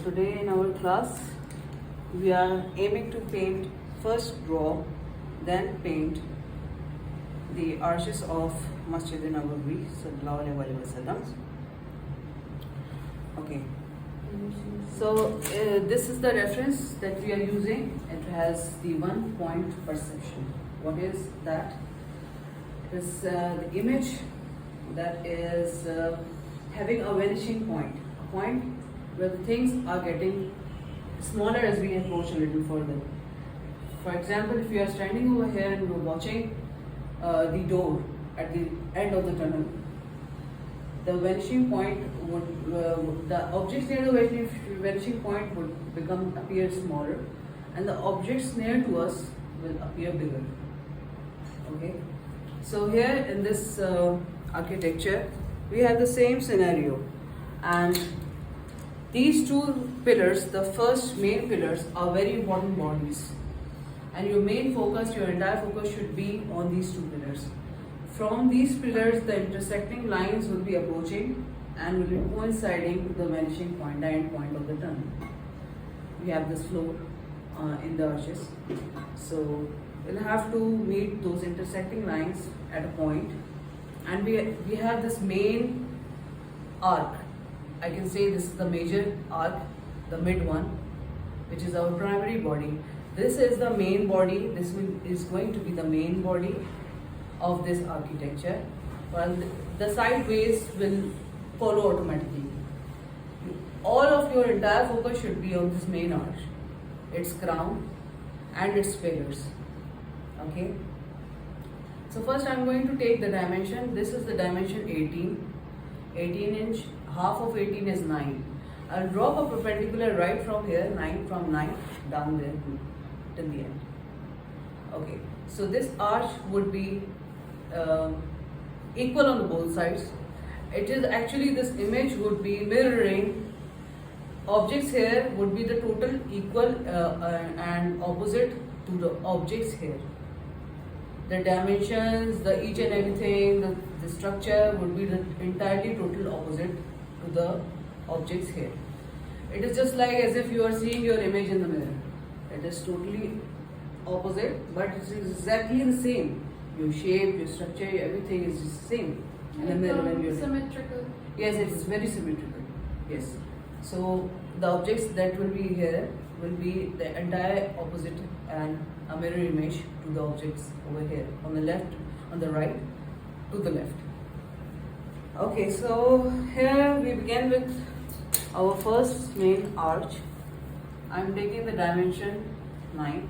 today in our class we are aiming to paint, first draw, then paint the arches of Masjid Nabawi sallallahu alaihi wasallam. Okay, so this is the reference that we are using. It has the 1 point perception. What is that? It is the image that is having a vanishing point, a point where the things are getting smaller as we approach a little further. For example, if you are standing over here and you are watching the door at the end of the tunnel, the vanishing point would, the objects near the vanishing point would appear smaller, and the objects near to us will appear bigger. Okay, so here in this architecture, we have the same scenario, and these two pillars, the first main pillars, are very important bodies, and your main focus, your entire focus should be on these two pillars. From these pillars, the intersecting lines will be approaching and will be coinciding with the vanishing point, the end point of the tunnel. We have this flow in the arches, so we'll have to meet those intersecting lines at a point, and we have this main arc. I can say this is the major arc, the mid one, which is our primary body. This is the main body. This is going to be the main body of this architecture, while the sideways will follow automatically. All of your entire focus should be on this main arch, its crown and its pillars. Okay. So first I'm going to take the dimension. This is the dimension 18 inch. Half of 18 is 9. I'll drop a perpendicular right from here, 9 down there till the end. Okay, so this arch would be equal on both sides. It is actually, this image would be mirroring objects here would be the total equal and opposite to the objects here. The dimensions, the each and everything, the structure would be the entirely total opposite to the objects here. It is just like as if you are seeing your image in the mirror. It is totally opposite, but it is exactly the same. Your shape, your structure, everything is the same in the mirror when you're symmetrical. Yes, it is very symmetrical. Yes. So the objects that will be here will be the entire opposite and a mirror image to the objects over here on the left, on the right, to the left. Okay, so here we begin with our first main arch. I am taking the dimension 9.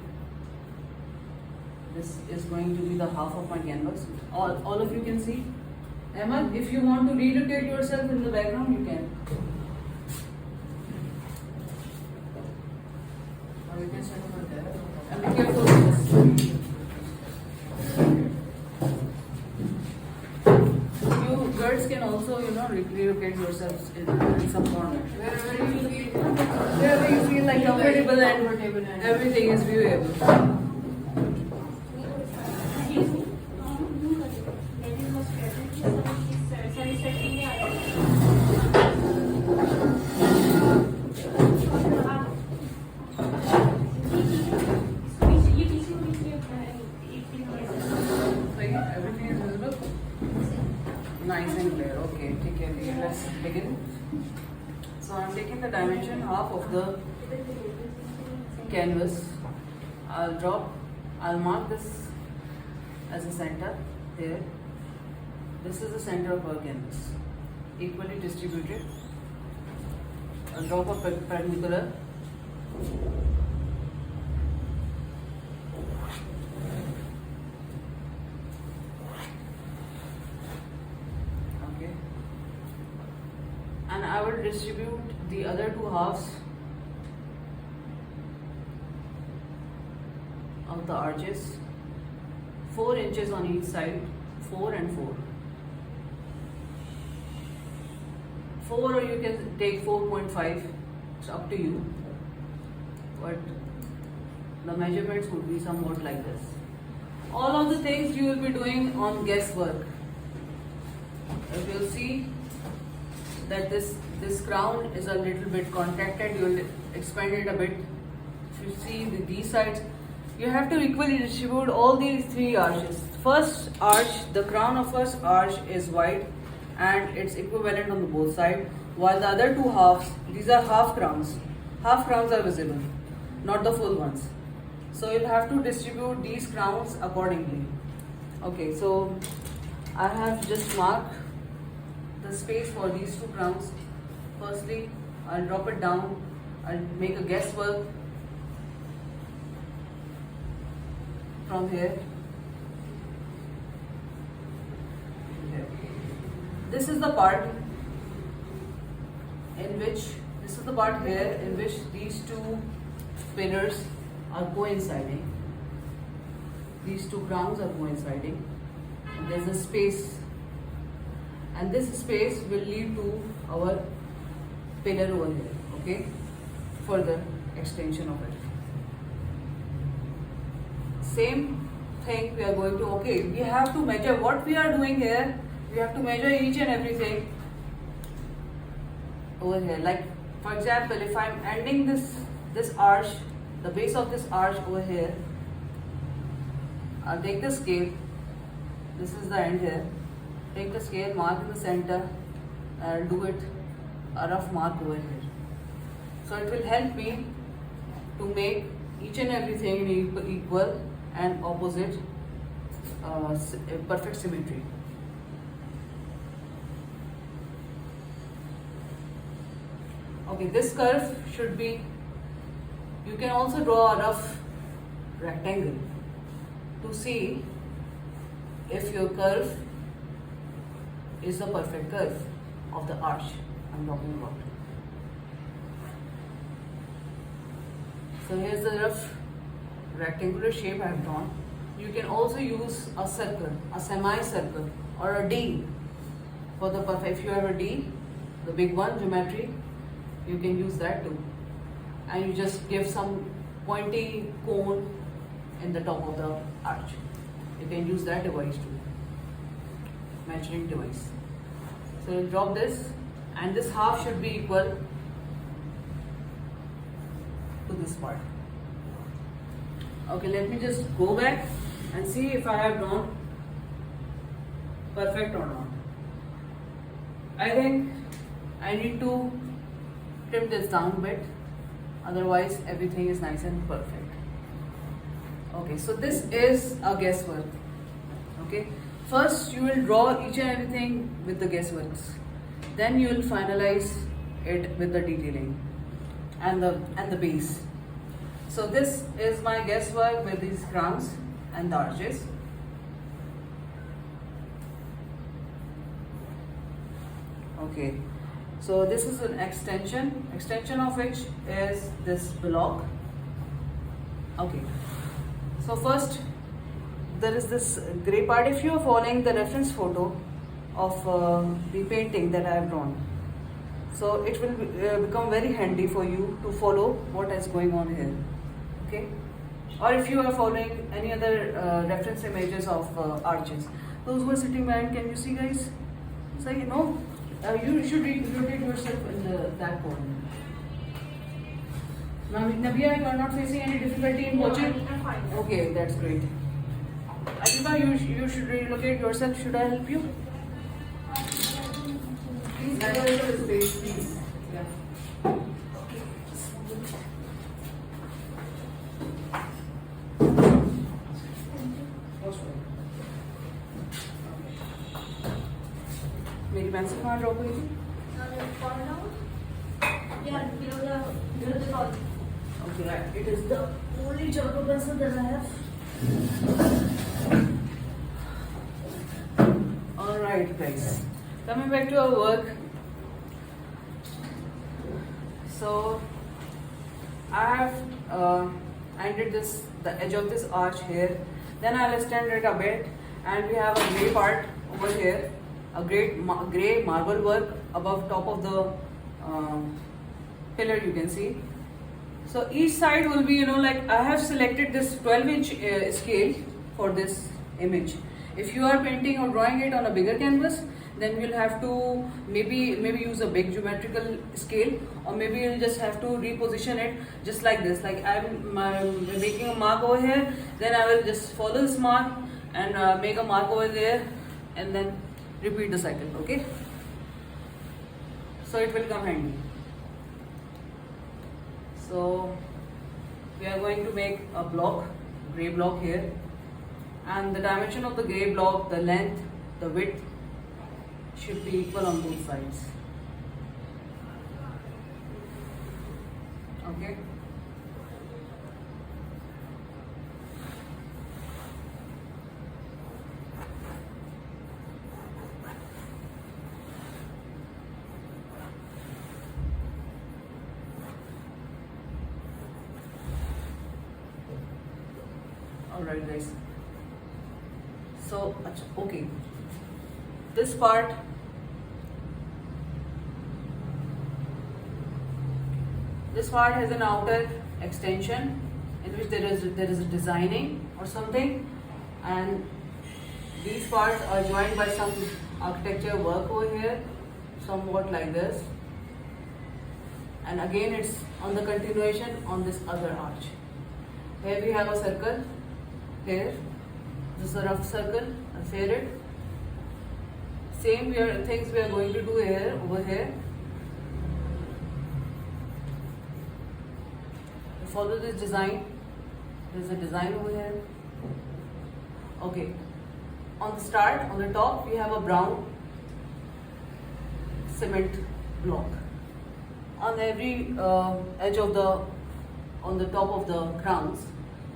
This is going to be the half of my canvas. All of you can see. Ahmad, if you want to relocate yourself in the background, you can. Or you can stand over there. And be careful with this. You girls can also, relocate yourselves in some corner. Wherever you feel like comfortable and everything is viewable. Everything is visible? Nice and clear. Okay, take care. Let's begin. So I'm taking the dimension half of the canvas. I'll mark this as a center here. This is the center of our canvas, equally distributed. I'll drop a perpendicular. Okay, and I will distribute the other two halves of the arches, 4 inches on each side, 4 and 4. 4, or you can take 4.5, it's up to you, but the measurements would be somewhat like this. All of the things you will be doing on guesswork. If you'll see, that this crown is a little bit contracted. You will expand it a bit. If you see these sides, you have to equally distribute all these three arches. First arch, the crown of first arch is wide and it's equivalent on the both sides, while the other two halves, these are half crowns. Half crowns are visible, not the full ones. So you'll have to distribute these crowns accordingly. Okay, so I have just marked the space for these two crowns. Firstly, I'll drop it down. I'll make a guesswork from here. This is the part in which, this is the part here in which these two pillars are coinciding. These two crowns are coinciding. And there's a space, and this space will lead to our pillar over here. Okay, further extension of it. Same thing we are going to. Okay, we have to measure what we are doing here. We have to measure each and everything over here. Like for example, if I'm ending this arch, the base of this arch over here, I'll take the scale. This is the end here. Take the scale, mark in the center. I'll do it a rough mark over here. So it will help me to make each and everything in equal and opposite perfect symmetry. Okay, this curve should be, you can also draw a rough rectangle to see if your curve is the perfect curve of the arch I'm talking about. So here's the rough rectangular shape I have drawn. You can also use a circle, a semicircle, or a D for the perfect. If you have a D, the big one, geometry, you can use that too. And you just give some pointy cone in the top of the arch. You can use that device too, measuring device. So you'll drop this, and this half should be equal to this part. Okay, let me just go back and see if I have drawn perfect or not. I think I need to trim this down a bit, otherwise everything is nice and perfect. Okay, so this is a guesswork. Okay, first you will draw each and everything with the guessworks, then you will finalize it with the detailing and the base. So this is my guesswork with these crowns and the arches. Okay, so this is an extension of which is this block. Okay, so first there is this grey part. If you are following the reference photo of the painting that I have drawn, so it will become very handy for you to follow what is going on here. Okay, or if you are following any other reference images of arches, those who are sitting behind, can you see guys? So you know, you should rotate yourself in that corner. Now, Nabia, you are not facing any difficulty in watching? I'm fine. Okay, that's great. Adiba, you should relocate yourself. Should I help you? Please, get a little space, please. Yeah. मेरी pencil कहाँ drop हुई थी? Okay, right. It is the only charcoal pencil that I have. Alright guys, coming back to our work. So I have ended the edge of this arch here. Then I'll extend it a bit, and we have a grey part over here, a grey marble work above top of the pillar, you can see. So each side will be, like I have selected this 12-inch scale for this image. If you are painting or drawing it on a bigger canvas, then we'll have to maybe use a big geometrical scale, or maybe you'll just have to reposition it just like this. Like I'm making a mark over here, then I will just follow this mark and make a mark over there, and then repeat the cycle. Okay, so it will come handy. So we are going to make a block, gray block here, and the dimension of the gray block, the length, the width should be equal on both sides. Okay. Alright guys, so okay, this part has an outer extension in which there is a designing or something, and these parts are joined by some architecture work over here, somewhat like this, and again it's on the continuation on this other arch. Here we have a circle. Here, this is a rough circle, a ferret. Same things we are going to do here, over here. Follow this design. There is a design over here. Okay. On the start, on the top, we have a brown cement block. On every edge of on the top of the crowns,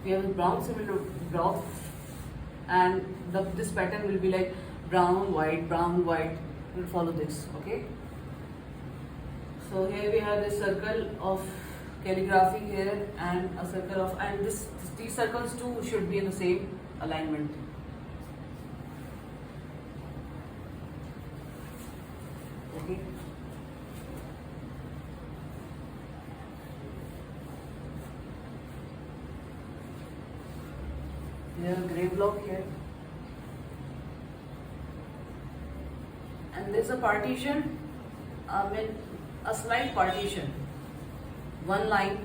we have a brown cement block, and this pattern will be like brown, white, brown, white. We'll follow this, okay? So here we have this circle of calligraphy here, and a circle of, and these circles too should be in the same alignment. Okay. We have a grey block here, and there's a partition, a slight partition, one line.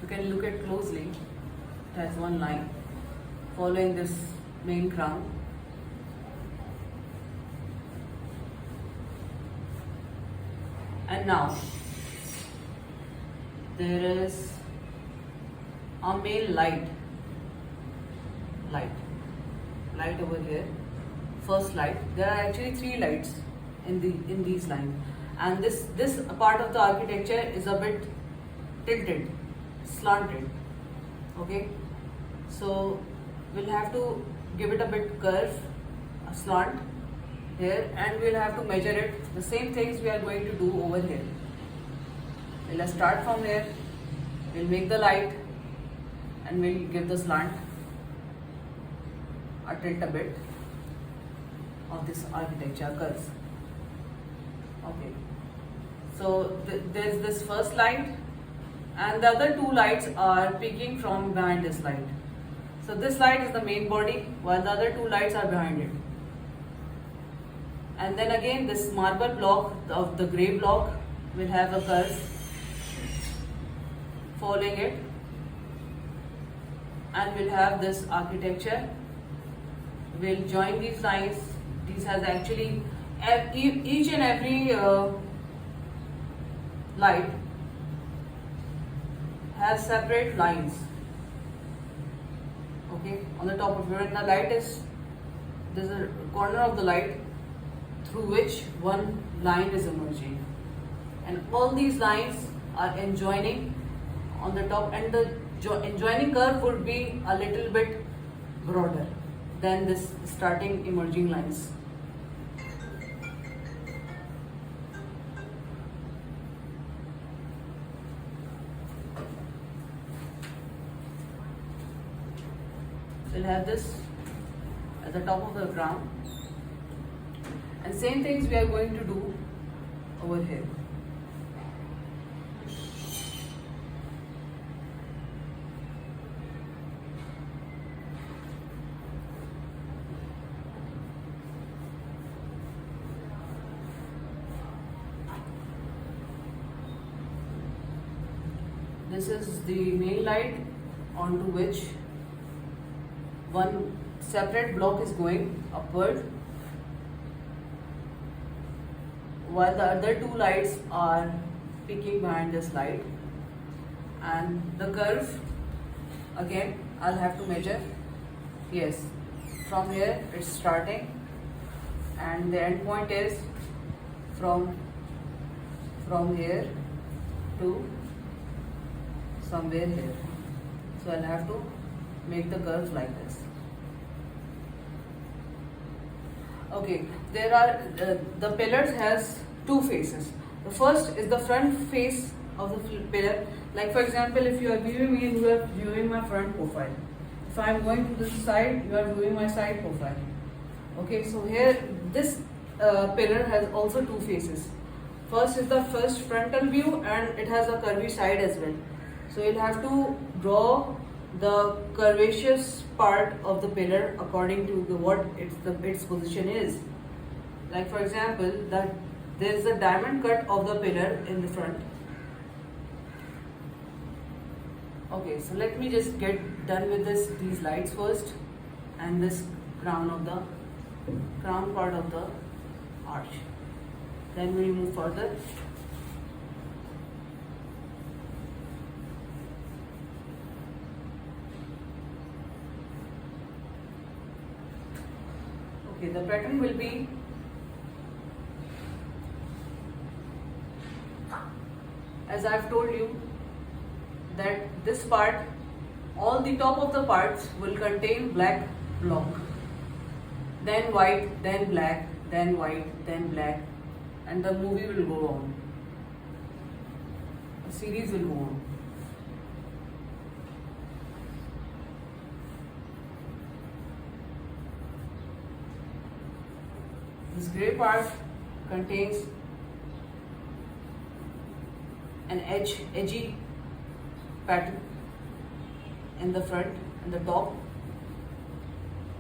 You can look at closely. It has one line following this main crown. And now there is a male light over here. First light. There are actually 3 lights in these lines, and this part of the architecture is a bit tilted, slanted. Okay, so we'll have to give it a bit curve, a slant here, and we'll have to measure it. The same things we are going to do over here. We'll start from here. We'll make the light, and we'll give the slant, or tilt a bit of this architecture curves. Okay, so there's this first light, and the other 2 lights are peeking from behind this light. So this light is the main body, while the other 2 lights are behind it. And then again this marble block of the grey block will have a curve following it, and we'll have this architecture. We'll join these lines. These has actually each and every light has separate lines. Okay, on the top of it, when the light is, there's a corner of the light through which one line is emerging, and all these lines are enjoining on the top, and the enjoining curve would be a little bit broader than this starting emerging lines. We'll have this at the top of the ground, and same things we are going to do over here. this is the main light onto which one separate block is going upward, while the other two lights are peeking behind this light. And the curve, again I'll have to measure. Yes, from here it's starting and the end point is from here to somewhere here. So I'll have to make the curve like this. Okay, there are the pillars has two faces. The first is the front face of the pillar. Like for example, if you are viewing me, you are viewing my front profile. If I am going to this side, you are viewing my side profile. Okay, so here this pillar has also two faces. First is the first frontal view and it has a curvy side as well. So you'll have to draw the curvaceous part of the pillar according to what its position is. Like for example, that there is a diamond cut of the pillar in the front. Okay, so let me just get done with these lights first and this crown part of the arch. Then we move further. Okay, the pattern will be as I've told you that this part, all the top of the parts will contain black block, then white, then black, then white, then black, and the movie will go on. The series will go on. This grey part contains an edgy pattern in the front and the top.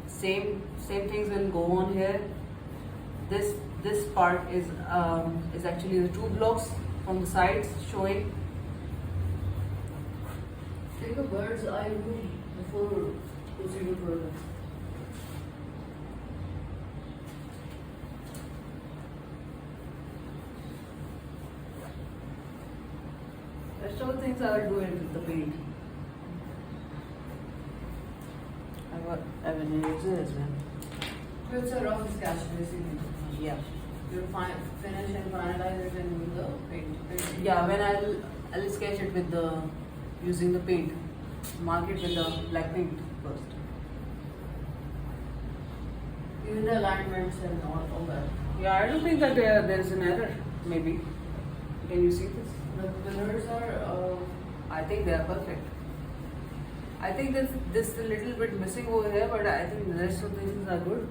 Same things will go on here. This part is actually the two blocks from the sides showing. Take a bird's eye view before proceeding further. Rest of the things I will do it with the paint. I have an eraser as well. So it's a rough sketch basically. Yeah. You'll finish and finalize it in the paint. Yeah, when I'll sketch it with using the paint. Mark it with the black paint first. Even the alignments and all that. Yeah, I don't think that there is an error. Maybe. Can you see this? The pillars are. I think they are perfect. I think this a little bit missing over here, but I think the rest of the things are good.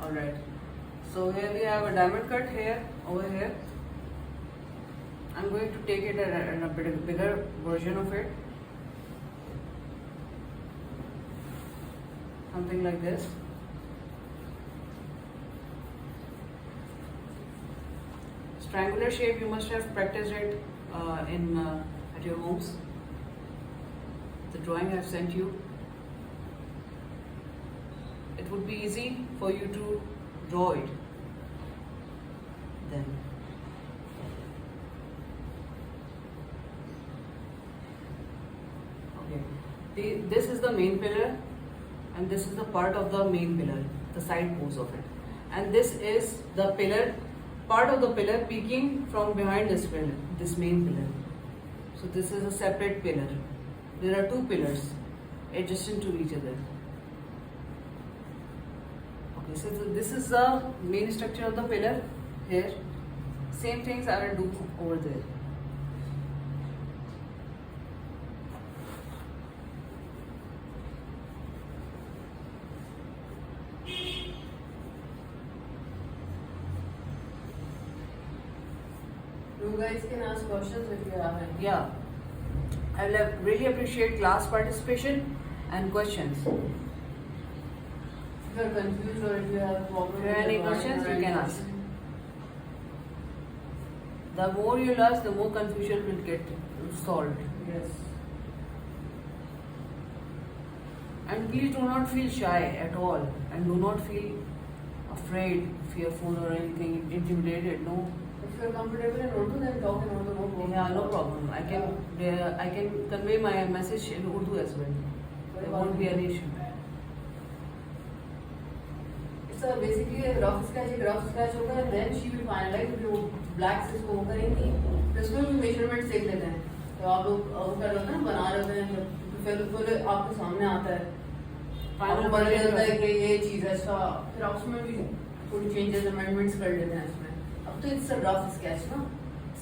Alright. So here we have a diamond cut here, over here. I'm going to take it in a bigger version of it. Something like this. Triangular shape, you must have practiced it at your homes. The drawing I've sent you. It would be easy for you to draw it then. Okay. This is the main pillar and this is the part of the main pillar, the side pose of it. And this is the pillar, part of the pillar peeking from behind this pillar, this main pillar. So this is a separate pillar. There are two pillars adjacent to each other. Okay, so this is the main structure of the pillar here. Same things I will do over there. You guys can ask questions if you have any. Yeah, I will really appreciate class participation and questions. If you are confused or if you have problem If you have with any the questions, drawing or you can any ask. question, The more you ask, the more confusion will get solved. yes. And please do not feel shy at all, and do not feel afraid, fearful, or anything, intimidated. No. If you are comfortable in Urdu, then talk in Urdu, no problem. Yeah, no problem. I can convey my message in Urdu as well. There won't be an issue. It's a basically a rough sketch होगा, and then she will finalize जो black से इसको वो करेंगी, फिर उसमें भी measurements देख लेते हैं, तो आप लोग वो कर लेते हैं, बना लेते हैं, फिर आपके सामने आता है, Final आपको पता version चलता है कि ये चीज़ है, इसका फिर आप उसमें भी थोड़ी changes amendments कर लेते हैं इसमें, अब तो it's a rough sketch ना,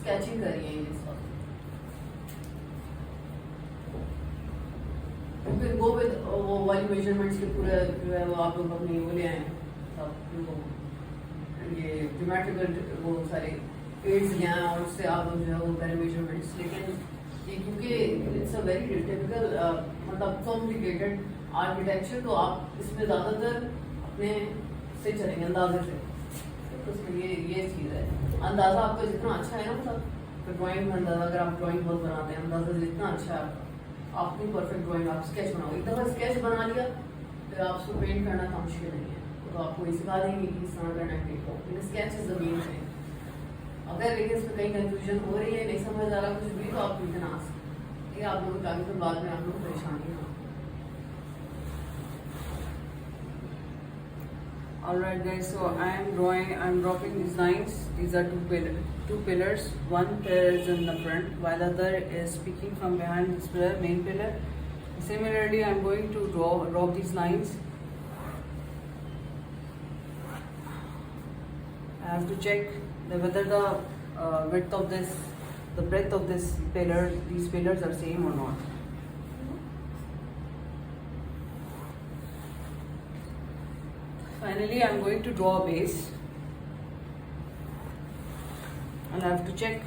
sketching करिए ये सब, फिर go with वो वाली measurements के पूरे जो है वो आप लोग अपनी वो ले आए हैं, सब वो ये ज्योमेट्रिकल वो सारे एड्स लिया हैं और उससे आप लोग जो है वो पहले मेजरमेंट्स, लेकिन ये क्योंकि इट्स अ वेरी टिपिकल मतलब कॉम्प्लिकेटेड आर्किटेक्चर, तो आप इसमें ज़्यादातर अपने से चलेंगे अंदाजे से, तो उसमें ये चीज़ है, अंदाज़ा आपका जितना अच्छा है ना, मतलब तो ड्राइंग में अंदाज़ा, अगर आप ड्राइंग बहुत बनाते हैं, अंदाज़ा जितना अच्छा है आपका, आप अपनी परफेक्ट ड्राइंग आप स्केच बनाओ, एक दफ़ा स्केच बना लिया फिर आप उसको पेंट करना था मुश्किल नहीं है, तो आपको ये सिखा देंगे कि इस तरह करना है, लेकिन sketch is the main thing. अगर लेकिन इसमें कहीं कंफ्यूजन हो रही है, नहीं समझ आ रहा कुछ भी, तो आप यू कैन आस्क, ठीक है, आप लोगों को ताकि फिर बाद में आप लोग को परेशानी ना हो। Alright guys, so I'm dropping these lines. These are two pillars. One pillar is in the front, while the other is speaking from behind this pillar, main pillar. Similarly, I'm going to drop these lines. I have to check whether the width of this, the breadth of this pillar, these pillars are same or not. Finally, I'm going to draw a base, and I have to check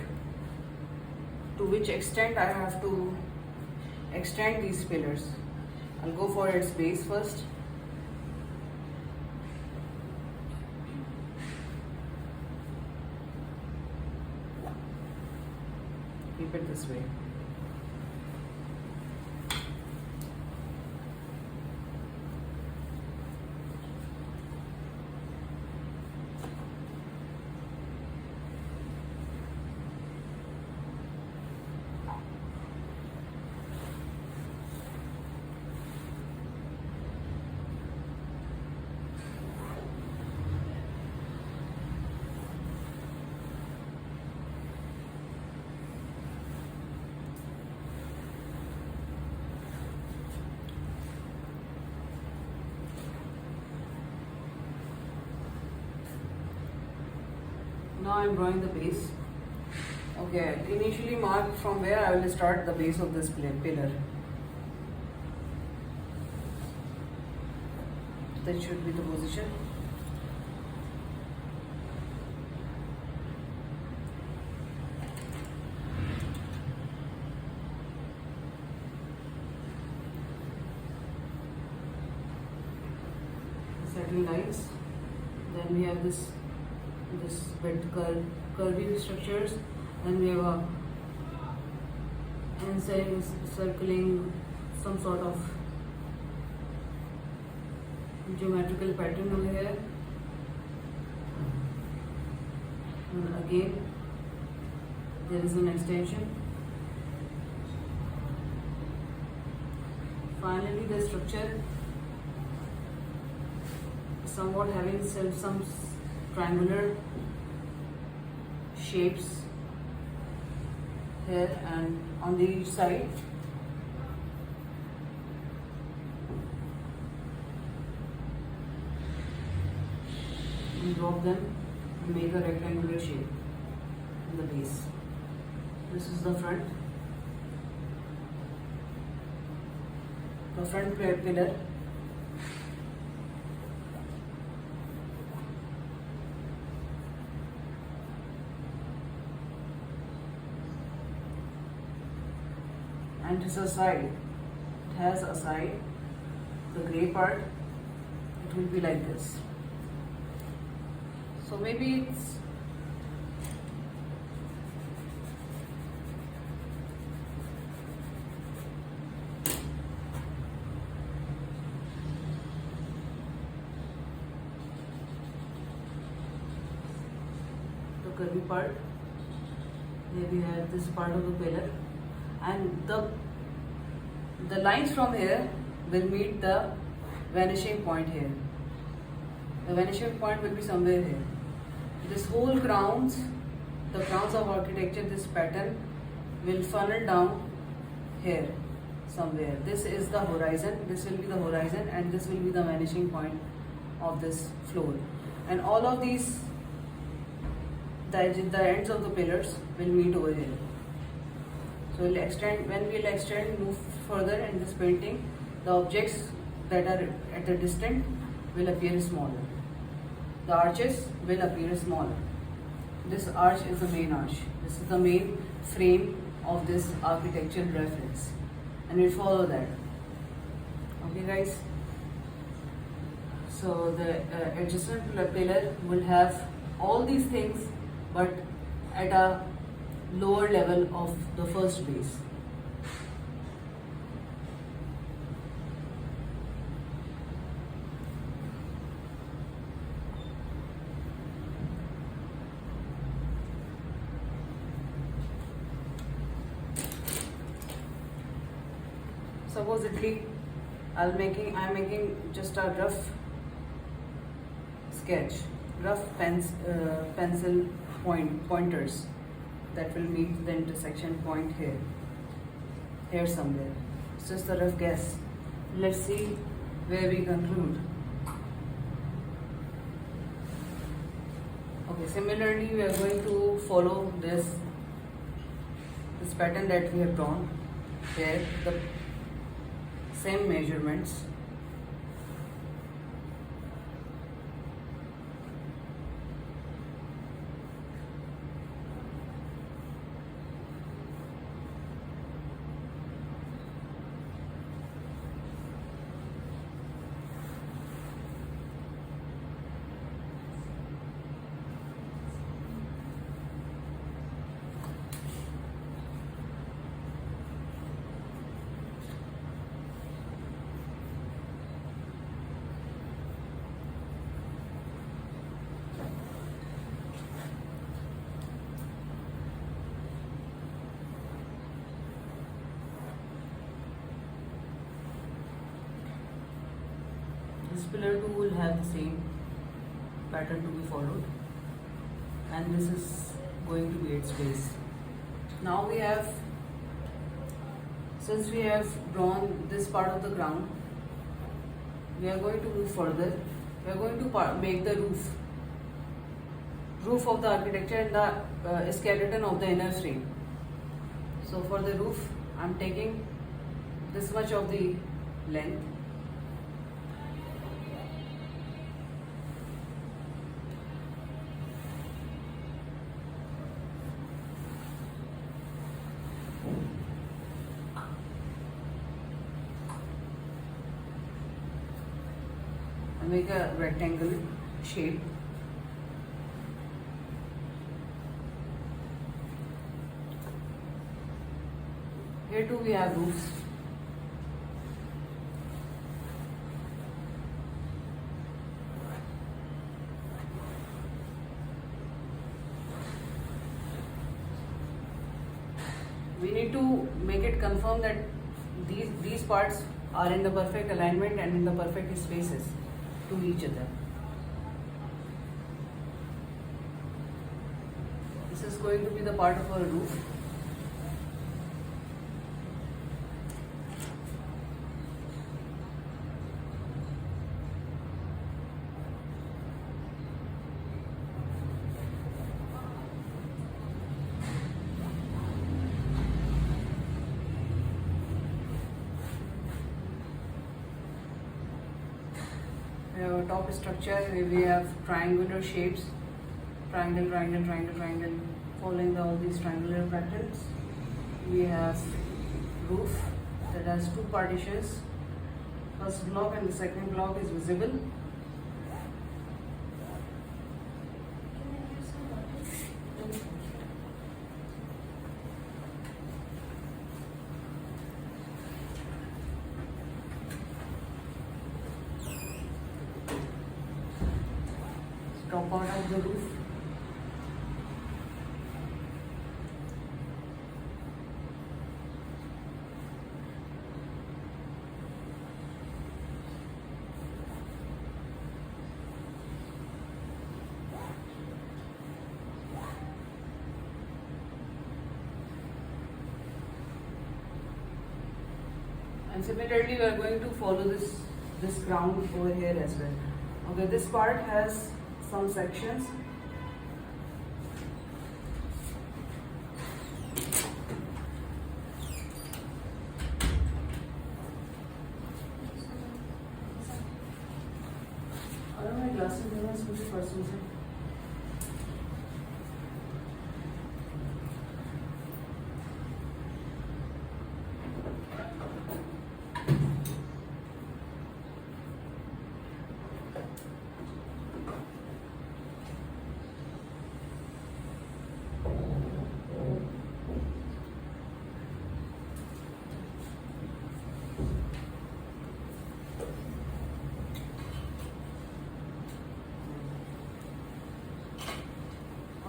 to which extent I have to extend these pillars. I'll go for its base first. Keep it this way. Now I'm drawing the base. Okay, initially mark from where I will start the base of this pillar. That should be the position. Setting lines. Then we have this bit curvy structures, and we have a inside circling some sort of geometrical pattern over here, and again there is an extension. Finally, the structure is somewhat having some triangular shapes here and on the each side. And drop them and make a rectangular shape in the base. This is the front pillar. And it is a side. It has a side. The grey part. It it will be like this. So maybe it's the curvy part. Here we have this part of the pillar, and the lines from here will meet the vanishing point here. The vanishing point will be somewhere here. This whole crowns, the crowns of architecture, this pattern will funnel down here somewhere. This is the horizon, this will be the horizon, and this will be the vanishing point of this floor. And all of these, the ends of the pillars will meet over here. So we'll extend, when we'll extend, move further in this painting, the objects that are at the distant will appear smaller. The arches will appear smaller. This arch is the main arch. This is the main frame of this architectural reference, and we'll follow that. Okay, guys. So the adjacent pillar will have all these things, but at a lower level of the first base. Supposedly, I'm making just a rough sketch, rough pencil pointers that will meet the intersection point here somewhere. It's just a rough guess. Let's see where we conclude. Okay, similarly we are going to follow this pattern that we have drawn here, the same measurements. This pillar 2 will have the same pattern to be followed, and this is going to be its base. Now we have, since we have drawn this part of the ground, we are going to move further. We are going to make the roof of the architecture and the skeleton of the inner frame. So for the roof, I am taking this much of the length. And make a rectangle shape. Here too we have roofs. We need to make it confirm that these parts are in the perfect alignment and in the perfect spaces to each other. This is going to be the part of our roof. Our top structure, we have triangular shapes, triangle, following all these triangular patterns. We have roof that has two partitions. First block and the second block is visible. top part of the roof. And similarly, we are going to follow this ground over here as well. Okay, this part has some sections. अरे मैं glasses लेना मुझे परसों से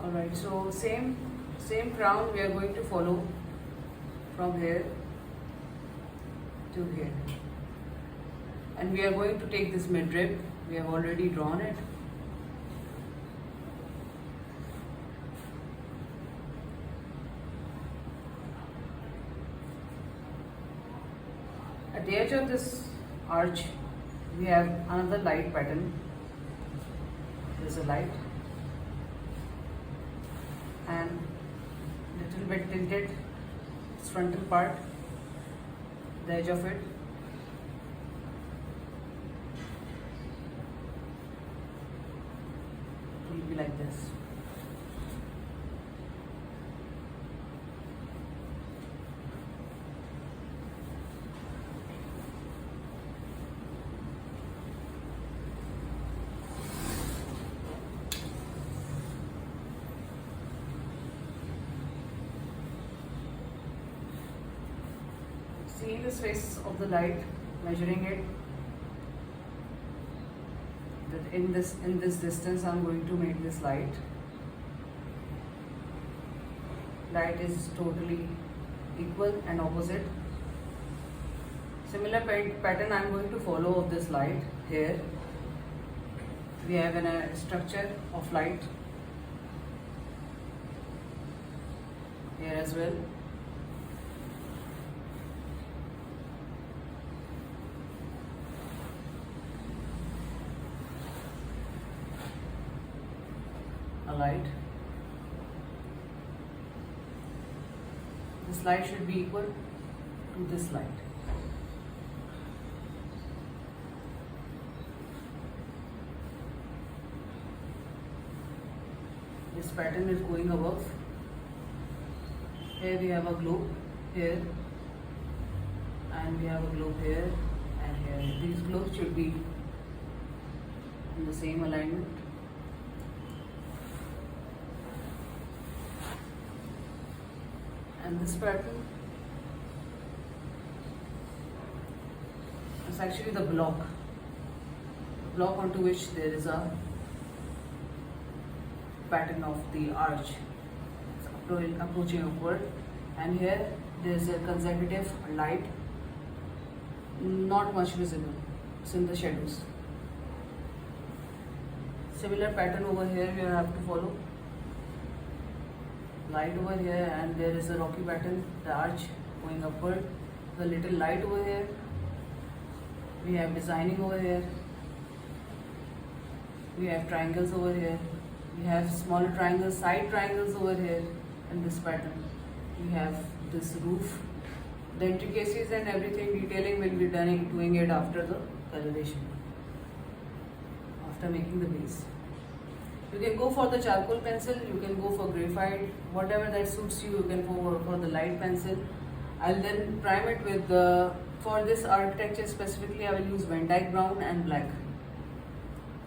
Alright, so same crown we are going to follow from here to here, and we are going to take this midrib. We have already drawn it. At the edge of this arch, we have another light pattern. There's a light and little bit tilted its frontal part, the edge of it. It will be like this. Seeing the space of the light, measuring it, that in this distance I'm going to make this light. Light is totally equal and opposite. Similar pattern I'm going to follow of this light here. We have a structure of light here as well. A light. This light should be equal to this light. This pattern is going above. Here we have a globe here, and we have a globe here and here. These globes should be in the same alignment. And this pattern is actually the block onto which there is a pattern of the arch. It's approaching upward, and here there is a consecutive light, not much visible, it's in the shadows. Similar pattern over here we have to follow. Light over here, and there is a rocky pattern, the arch going upward, the little light over here. We have designing over here. We have triangles over here. We have smaller triangles, side triangles over here in this pattern. We have this roof. The intricacies and everything detailing will be doing it after the coloration, after making the base. You can go for the charcoal pencil, you can go for graphite, whatever that suits you, you can go for the light pencil. I'll then prime it with for this architecture specifically, I will use Van Dyke brown and black.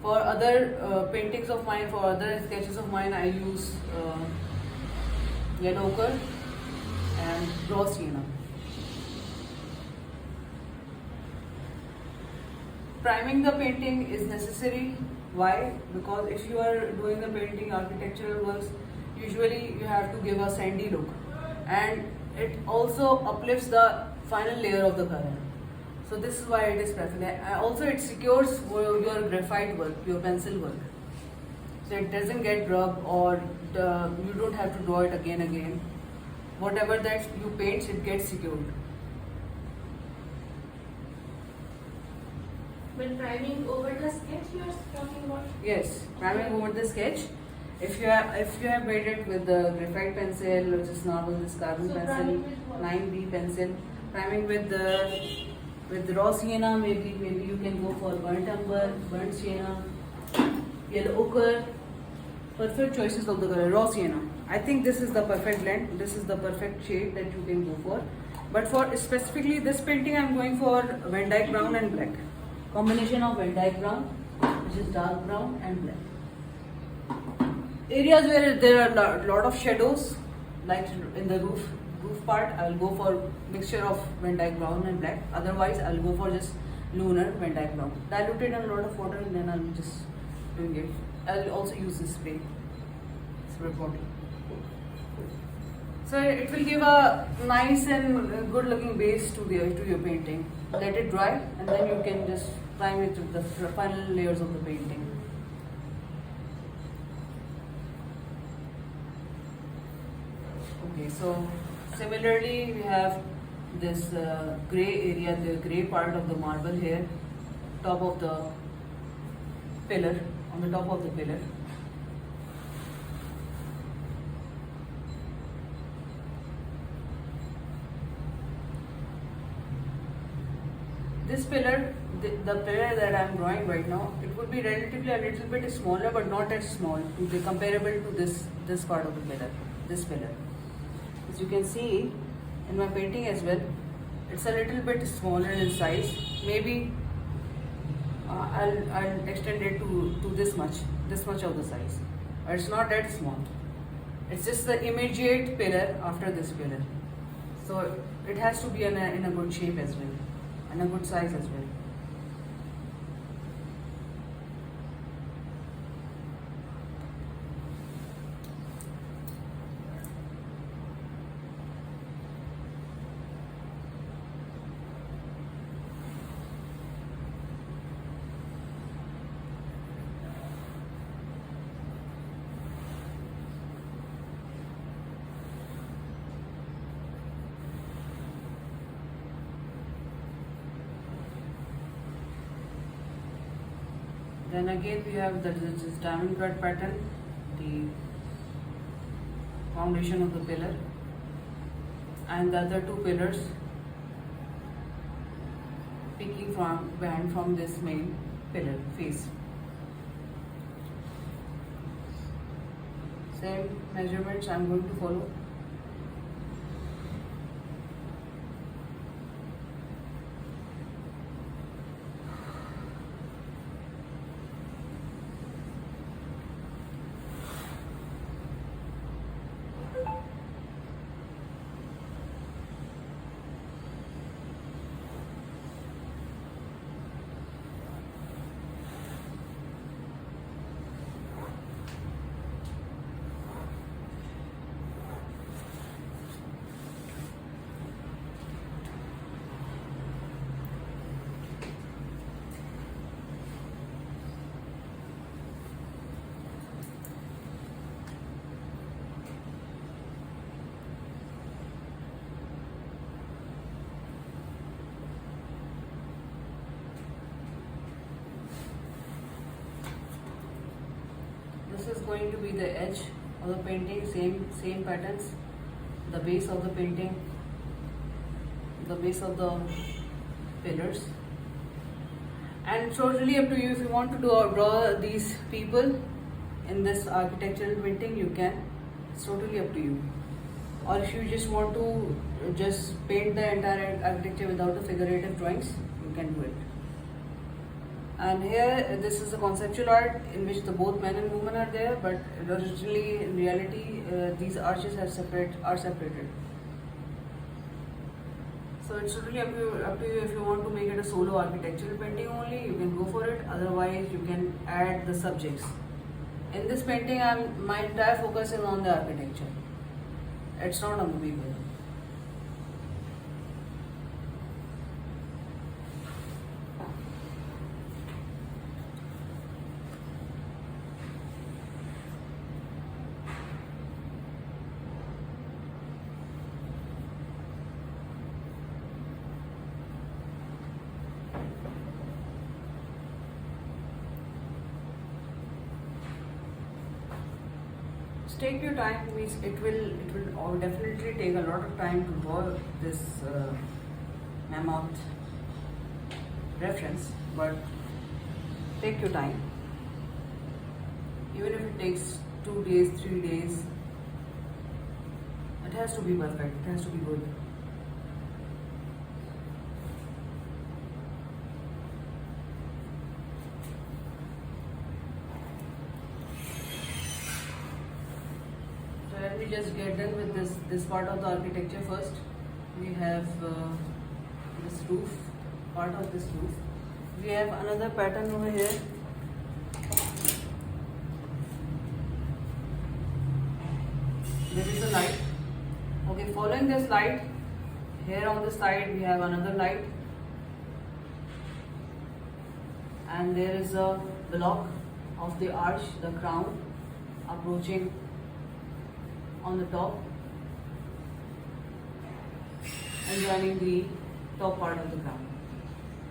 For other paintings of mine, for other sketches of mine, I use yellow ochre and raw sienna. Priming the painting is necessary Why? Because if you are doing the painting architectural works, usually you have to give a sandy look, and it also uplifts the final layer of the color. So this is why it is preferred. Also, it secures your graphite work, your pencil work. So it doesn't get rubbed, or you don't have to draw it again. Whatever that you paint, it gets secured. When priming over the sketch, you are talking about? Yes, priming over the sketch. If you have made it with the graphite pencil, which is normal, this carbon So pencil, priming with what? 9B pencil, priming with raw sienna, maybe you can go for burnt umber, burnt sienna, yellow ochre. Perfect choices of the color, raw sienna. I think this is the perfect blend. This is the perfect shade that you can go for. But for specifically this painting, I'm going for Van Dyke brown and black. Combination of Van Dyke brown, which is dark brown, and black. Areas where there are lot of shadows, like in the roof part, I'll go for mixture of Van Dyke brown and black. Otherwise, I'll go for just lunar Van Dyke brown. Diluted in a lot of water, and then I'll just doing it. I'll also use this spray bottle. So it will give a nice and good looking base to your painting. Let it dry, and then you can just prime it with the final layers of the painting. Okay, so similarly we have this gray area, the gray part of the marble here, top of the pillar, on the top of the pillar. This pillar, the pillar that I am drawing right now, it would be relatively a little bit smaller, but not as small, to be comparable to this part of the pillar, this pillar. As you can see in my painting as well, it's a little bit smaller in size. Maybe I'll extend it to this much of the size. But it's not that small. It's just the immediate pillar after this pillar. So it has to be in a good shape as well, and a good size as well. Then again we have this diamond cut pattern, the foundation of the pillar, and the other two pillars peeking from this main pillar face. Same measurements I'm going to follow. This is going to be the edge of the painting, same patterns, the base of the painting, the base of the pillars. And it's totally up to you. If you want to draw these people in this architectural painting, you can. It's totally up to you. Or if you just want to just paint the entire architecture without the figurative drawings, you can do it. And here, this is a conceptual art in which both men and women are there, but originally, in reality, these arches are separated. So it's totally up to you. If you want to make it a solo architectural painting only, you can go for it. Otherwise, you can add the subjects. In this painting, my entire focus is on the architecture. It's not on the people. Take your time. Means it will all definitely take a lot of time to draw this mammoth reference, but take your time. Even if it takes 2 days, 3 days, it has to be perfect. It has to be good. Let me just get done with this part of the architecture first. We have this roof, part of this roof. We have another pattern over here. This is the light. Okay, following this light, here on the side we have another light, and there is a block of the arch, the crown, approaching on the top and joining the top part of the crown.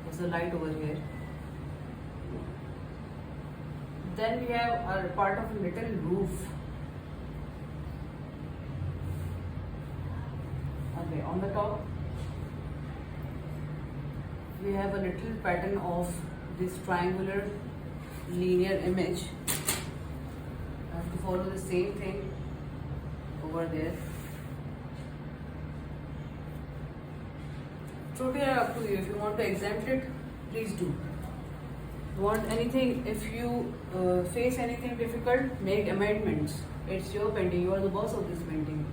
There's a light over here. Then we have a part of a little roof. Okay, on the top we have a little pattern of this triangular linear image. I have to follow the same thing over there. Totally up to you. If you want to exempt it, please do. Want anything, if you face anything difficult, make amendments. It's your painting, you are the boss of this painting.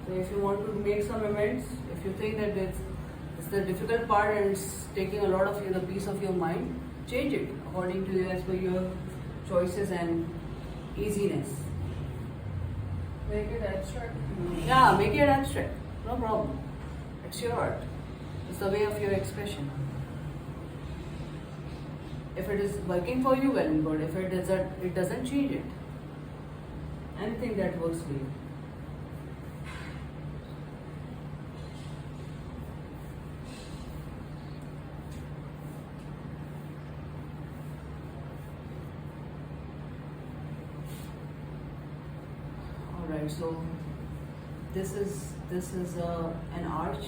So if you want to make some amendments, if you think that it's the difficult part and it's taking a lot of the peace of your mind, change it according to as per your choices and easiness. Make it abstract. Yeah, make it abstract. No problem. It's your art. It's the way of your expression. If it is working for you, well and good. If it doesn't change it. Anything that works for you. Alright, so this is an arch.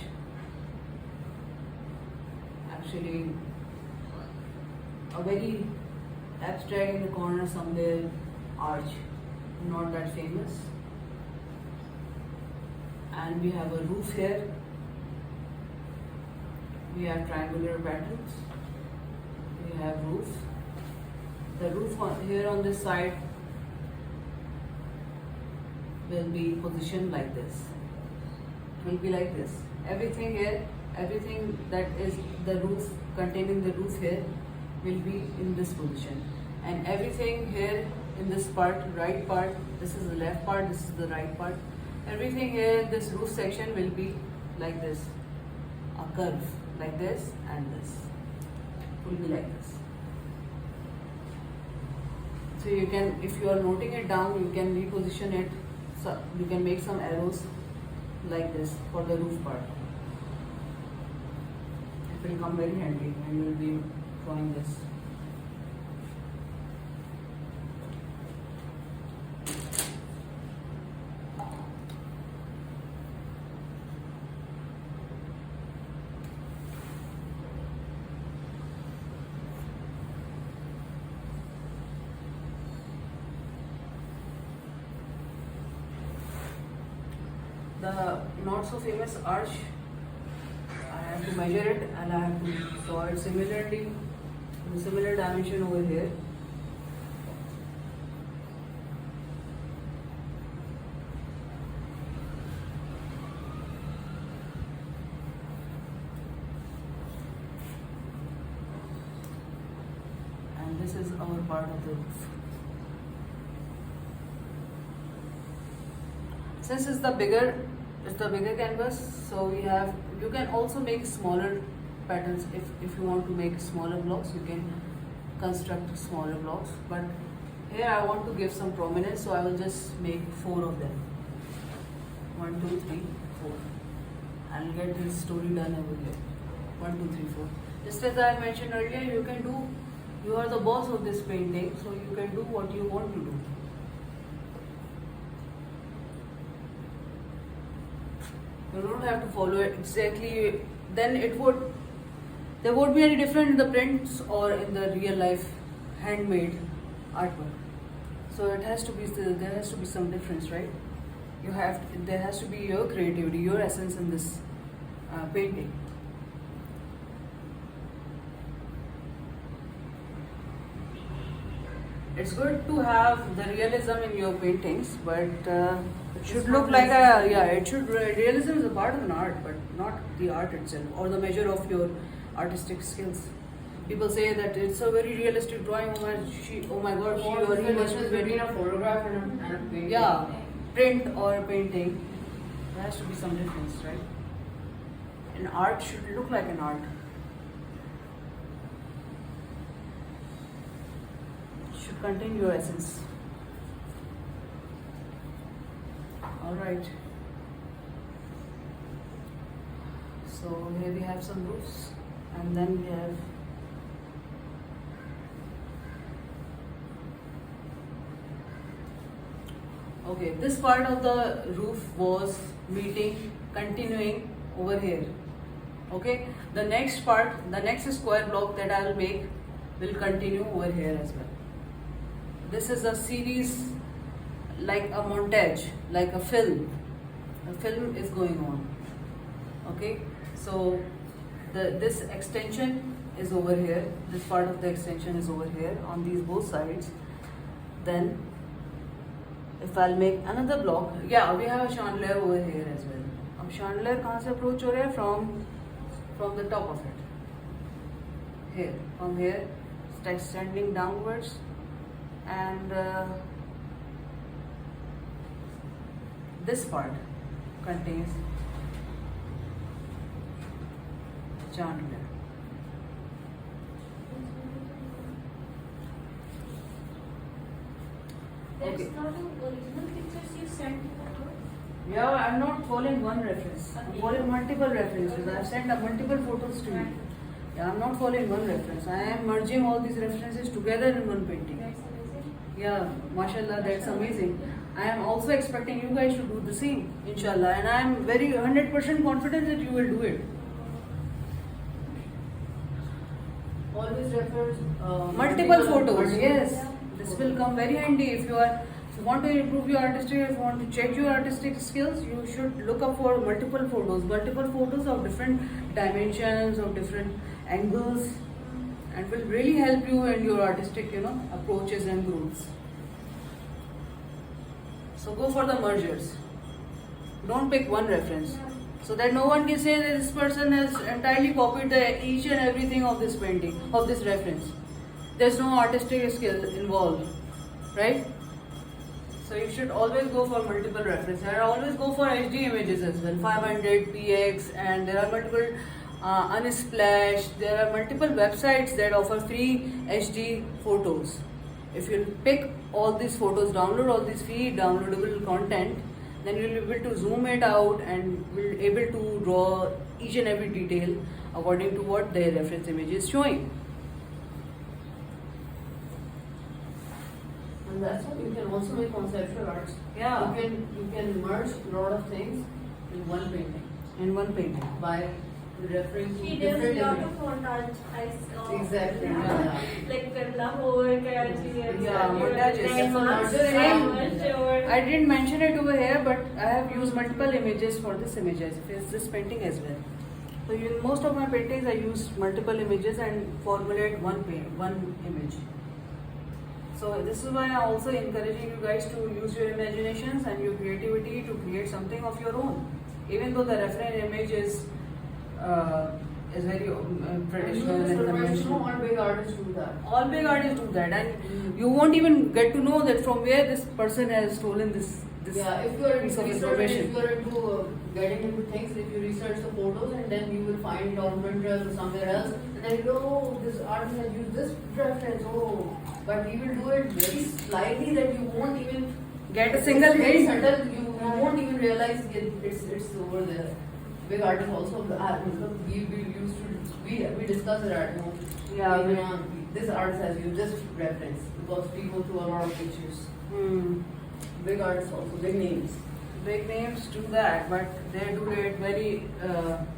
Actually, a very abstract in the corner somewhere arch, not that famous. And we have a roof here. We have triangular patterns. We have roof. The roof here on this side will be positioned like this. It will be like this. Everything here, everything that is the roof, containing the roof here, will be in this position. And everything here in this part, right part, this is the left part, this is the right part. Everything here, this roof section will be like this. A curve, like this and this. It will be like this. So you can, if you are noting it down, you can reposition it. So you can make some arrows like this for the roof part. It will come very handy when you will be drawing this. The not so famous arch, I have to measure it and I have to draw it similarly in similar dimension over here. this is our part of the roof. Since it's the bigger canvas, so you can also make smaller patterns. If you want to make smaller blocks, you can construct smaller blocks. But here I want to give some prominence, so I will just make 4 of them. 1, 2, 3, 4. I'll get this story done over here. 1, 2, 3, 4. Just as I mentioned earlier, you are the boss of this painting, so you can do what you want to do. You don't have to follow it exactly. Then there won't be any difference in the prints or in the real life handmade artwork. So there has to be some difference, right? There has to be your creativity, your essence in this painting. It's good to have the realism in your paintings, but it should look like realism is a part of an art, but not the art itself or the measure of your artistic skills. People say that it's a very realistic drawing. Oh my God, she or he must be between a photograph and a painting. Yeah, print or painting. There has to be some difference, right? An art should look like an art. Should contain your essence. Alright. So here we have some roofs, and then we have okay, this part of the roof was continuing over here. Okay, the next square block that I will make will continue over here as well. This is a series, like a montage, like a film. A film is going on. Okay, so this extension is over here. This part of the extension is over here on these both sides. Then if I'll make another block, yeah, we have a chandelier over here as well. Now chandelier kahan se approach ho raha hai? From the top of it. Here, from here, it's extending downwards, and this part contains chandelier. That's Okay. not the original pictures you sent before. Yeah, I'm not following one reference. I'm Okay. following multiple references. I've sent multiple photos to you. Right. Yeah, I'm not following one reference. I am merging all these references together in one painting. That's amazing. Yeah, mashallah, that's amazing. I am also expecting you guys to do the same, inshallah. And I am very 100% confident that you will do it. Always refers Multiple photos, multiple- yes. This will come very handy if you want to improve your artistry, if you want to check your artistic skills, you should look up for multiple photos of different dimensions, of different angles, and will really help you in your artistic, approaches and growths. So go for the mergers. Don't pick one reference, so that no one can say that this person has entirely copied each and everything of this painting, of this reference. There's no artistic skill involved, right? So you should always go for multiple references. And always go for HD images as well, 500 px, and there are multiple Unsplash. There are multiple websites that offer free HD photos. If you pick all these photos, download all this free downloadable content, then you'll be able to zoom it out and will be able to draw each and every detail according to what their reference image is showing. And that's what you can also make conceptual arts. Yeah. You can merge a lot of things in one painting In one painting. by referring to He does a different lot images. of montage. I saw. Exactly, Yeah. yeah. Like Kerala over Karachi. Yeah, montages. Same. I didn't mention it over here, but I have used multiple images for this image, this painting as well. So in most of my paintings, I use multiple images and formulate one image. So this is why I'm also encouraging you guys to use your imaginations and your creativity to create something of your own. Even though the reference image is very And traditional you and will be surprised to know conventional. all big artists do that. All big artists do that, and you won't even get to know that from where this person has stolen this Yeah, if you are piece into of research, and if information. you are into getting into things, if you research the photos and then you will find it on Pinterest or somewhere else, and then you go, oh, this artist has used this reference, oh, but he will do it very slightly that you won't even Get a single it's very hint. subtle, you won't even realize it's over there. Big artists also, we discuss it at home. Yeah, Even on, this artist has used this reference because we go through a lot of pictures. Hmm. Big artists also, big names. Big names do that, but they do it very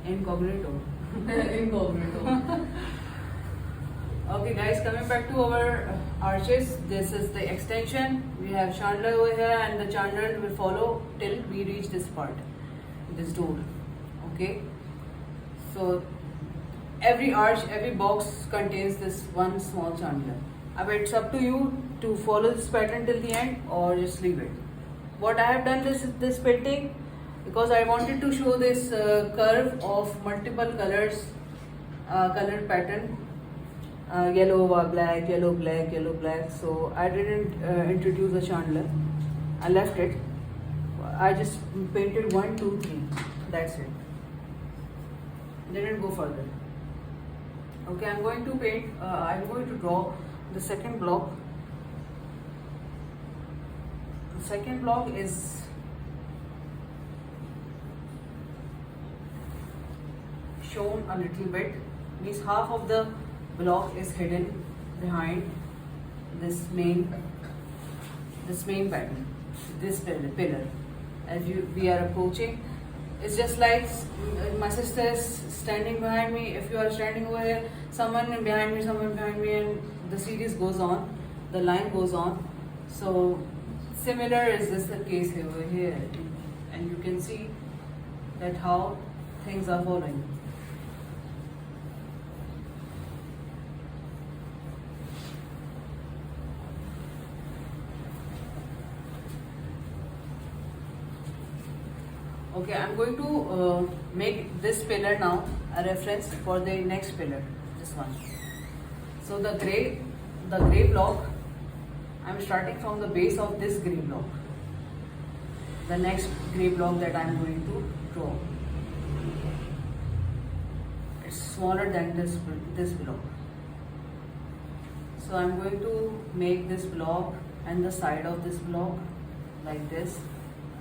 incognito. Incognito. Okay, guys, coming back to our arches, this is the extension. We have chandelier over here, and the chandelier will follow till we reach this part, this door. Okay, so every arch, every box contains this one small chandelier. But it's up to you to follow this pattern till the end or just leave it. What I have done this painting because I wanted to show this curve of multiple colors, color pattern. Yellow, black, yellow, black, yellow, black. So I didn't introduce the chandelier. I left it. I just painted 1, 2, 3. That's it. Didn't go further. Okay, I'm going to paint. I'm going to draw the second block. The second block is shown a little bit. Means half of the block is hidden behind this main pattern, this pillar. As we are approaching, it's just like my sister is standing behind me. If you are standing over here, someone behind me, and the series goes on, the line goes on. So similar is this the case over here, and you can see that how things are following. Okay, I'm going to make this pillar now a reference for the next pillar, this one. So the gray block, I'm starting from the base of this gray block. The next gray block that I'm going to draw. It's smaller than this block. So I'm going to make this block and the side of this block like this.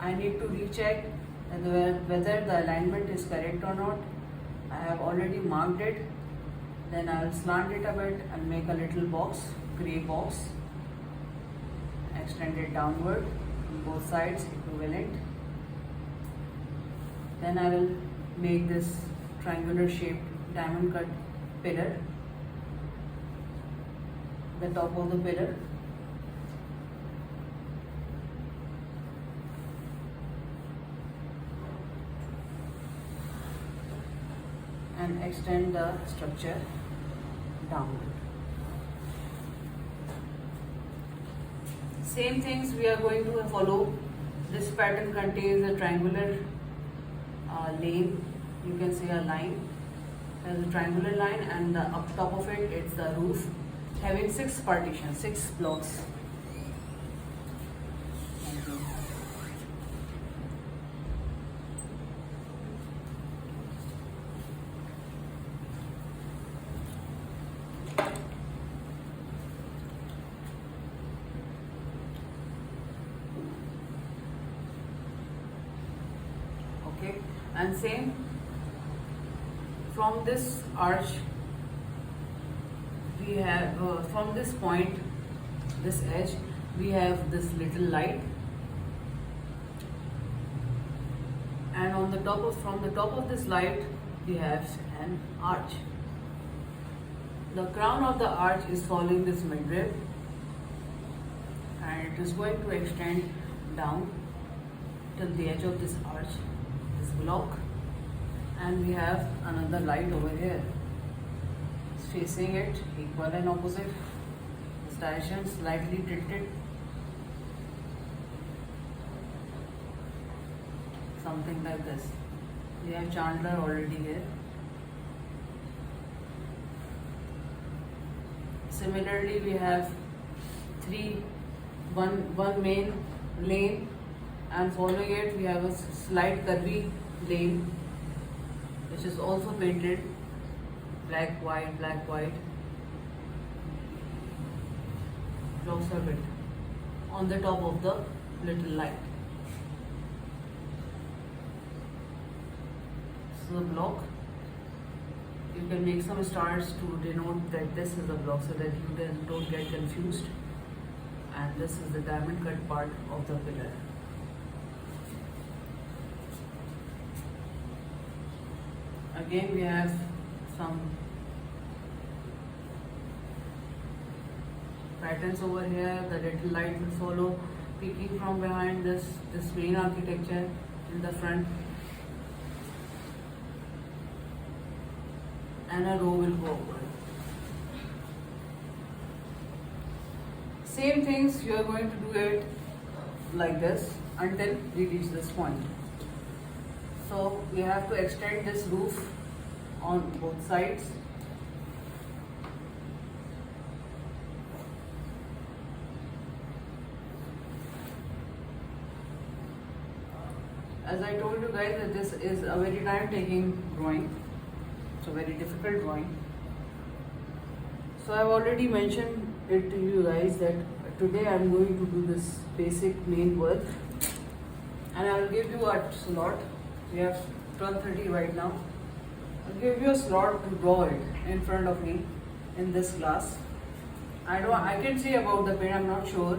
I need to recheck whether the alignment is correct or not. I have already marked it. Then I'll slant it a bit and make a little box, gray box. Extend it downward on both sides, equivalent. Then I will make this triangular shaped diamond cut pillar, the top of the pillar. And extend the structure downward. Same things we are going to follow. This pattern contains a triangular lane. You can see a line. There's a triangular line, and up top of it, it's the roof, having 6 partitions, 6 blocks. Thank you. Okay, and same from this arch we have from this point, this edge, we have this little light, and on the top of from the top of this light we have an arch. The crown of the arch is following this midrib, and it is going to extend down till the edge of this arch, this block, and we have another light over here. It's facing it equal and opposite. This direction slightly tilted, something like this. We have chandelier already here. Similarly, we have one main lane, and following it we have a slight curvy lane, which is also painted black, white. Observe it on the top of the little light. So the block, you can make some stars to denote that this is the block so that you then don't get confused. And this is the diamond cut part of the pillar. Again, we have some patterns over here. The little light will follow, peeking from behind this main architecture in the front, and a row will go over. Same things, you are going to do it like this until we reach this point. So we have to extend this roof on both sides. As I told you guys that this is a very time-taking drawing. It's a very difficult drawing. So I've already mentioned it to you guys that today I'm going to do this basic main work, and I'll give you a slot. We have 12:30 right now. I'll give you a slot to draw it in front of me in this class. I can say about the paint, I'm not sure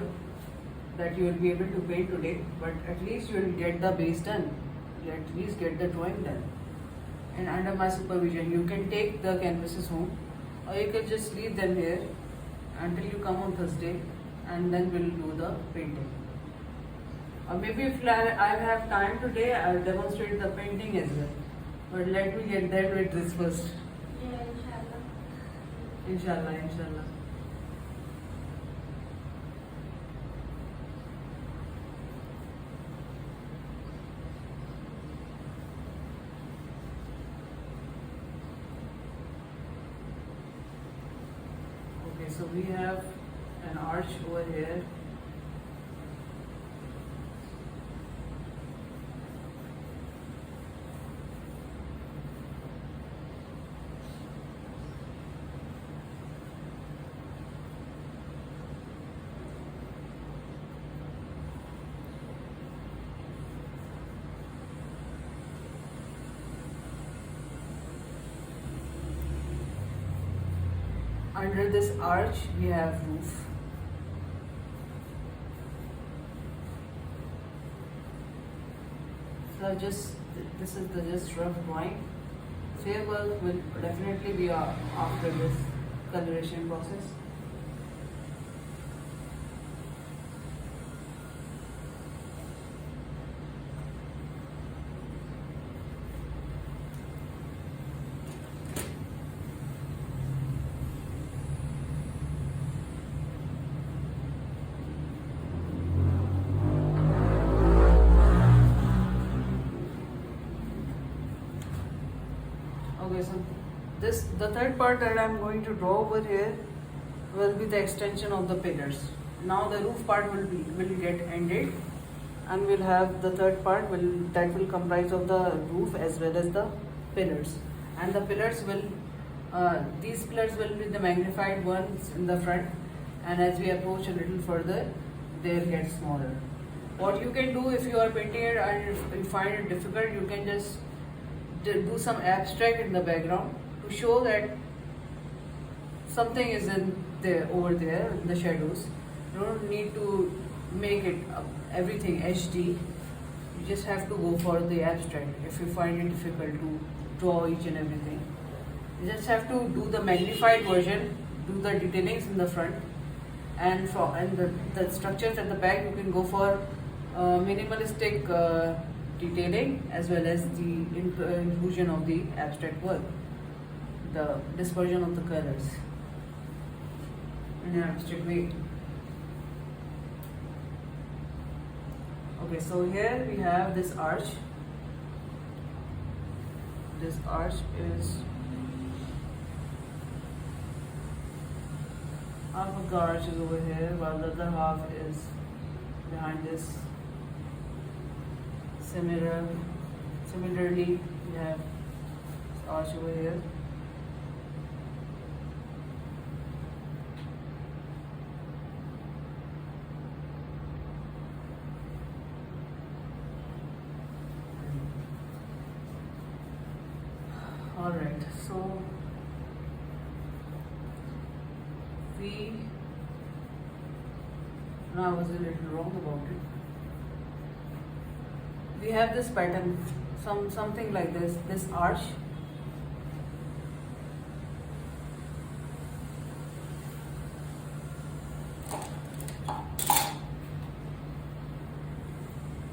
that you will be able to paint today, but at least you will get the base done. You at least get the drawing done. And under my supervision, you can take the canvases home, or you can just leave them here until you come on Thursday, and then we'll do the painting. Or maybe if I have time today, I'll demonstrate the painting as well. But let me get that with this first. Yeah, inshallah. Inshallah, inshallah. Okay, so we have an arch over here. Under this arch, we have roof. So this is the just rough drawing. Fair work will definitely be after this coloration process. Okay, so the third part that I'm going to draw over here will be the extension of the pillars. Now the roof part will get ended, and we'll have the third part that will comprise of the roof as well as the pillars. And the pillars will these pillars will be the magnified ones in the front, and as we approach a little further, they'll get smaller. What you can do if you are painting it and if you find it difficult, you can just do some abstract in the background to show that something is over there in the shadows. You don't need to make it everything HD. You just have to go for the abstract if you find it difficult to draw each and everything. You just have to do the magnified version, do the detailings in the front, and the structures at the back you can go for minimalistic detailing as well as the inclusion of the abstract work, the dispersion of the colors in an abstract way. Okay, so here we have this arch. This arch is half of the arch is over here, while the other half is behind this. Similarly, we have this arch over here. Alright, so I was a little wrong about it. We have this pattern, something like this arch.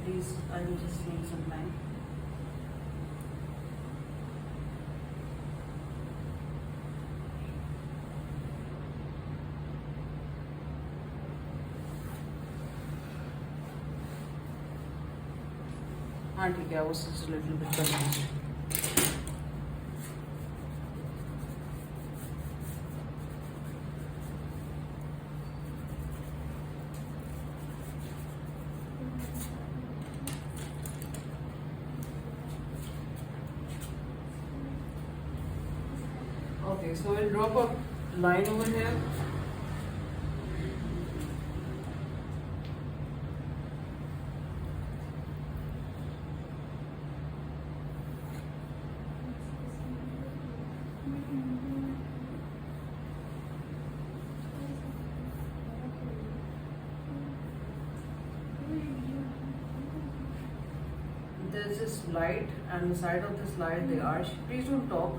Please, I will just need some time. हाँ ठीक है, I was just a little bit confused. Okay, so we'll drop a line over here. There's this light, and the side of this light, the arch. Please don't talk.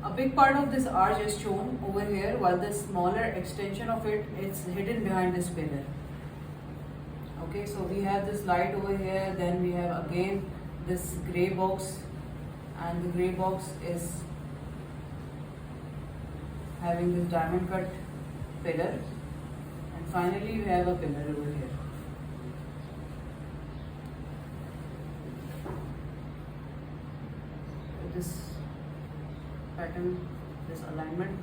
A big part of this arch is shown over here, while the smaller extension of it is hidden behind this pillar. Okay, so we have this light over here, then we have again this grey box, and the grey box is having this diamond cut pillar, and finally we have a pillar over here. This pattern, this alignment,